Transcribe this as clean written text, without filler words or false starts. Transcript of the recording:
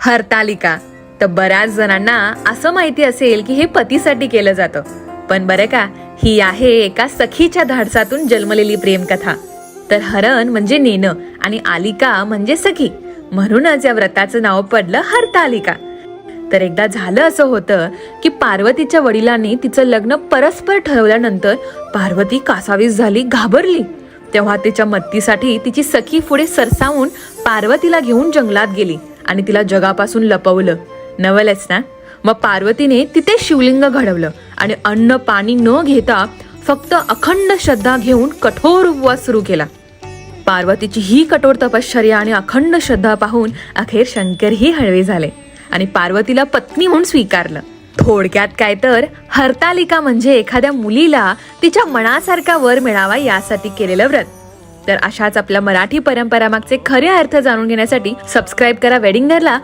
हरतालिका. तर बऱ्याच जणांना असं माहिती असेल की हे पतीसाठी केलं जातं, पण बरं का, ही आहे एका सखीच्या धाडसातून जन्मलेली प्रेमकथा. तर हरण म्हणजे नेणं आणि आलिका म्हणजे सखी, म्हणूनच या व्रताचं नाव पडलं हरतालिका. तर एकदा झालं असं होतं की पार्वतीच्या वडिलांनी तिचं लग्न परस्पर ठरवल्यानंतर पार्वती कासावीस झाली, घाबरली. तेव्हा तिच्या मदतीसाठी तिची सखी पुढे सरसावून पार्वतीला घेऊन जंगलात गेली आणि तिला जगापासून लपवलं. नवलच ना? मग पार्वतीने तिथे शिवलिंग घडवलं आणि अन्न पाणी न घेता फक्त अखंड श्रद्धा घेऊन कठोर उपवास सुरू केला. पार्वतीची ही कठोर तपश्चर्या आणि अखंड श्रद्धा पाहून अखेर शंकरही हळवे झाले आणि पार्वतीला पत्नी म्हणून स्वीकारलं. थोडक्यात काय तर हरतालिका म्हणजे एखाद्या मुलीला तिच्या मनासारखा वर मिळावा यासाठी केलेलं व्रत. तर अशाच आपल्या मराठी परंपरा मागचे खरे अर्थ जाणून घेण्यासाठी सबस्क्राईब करा वेडिंगरला.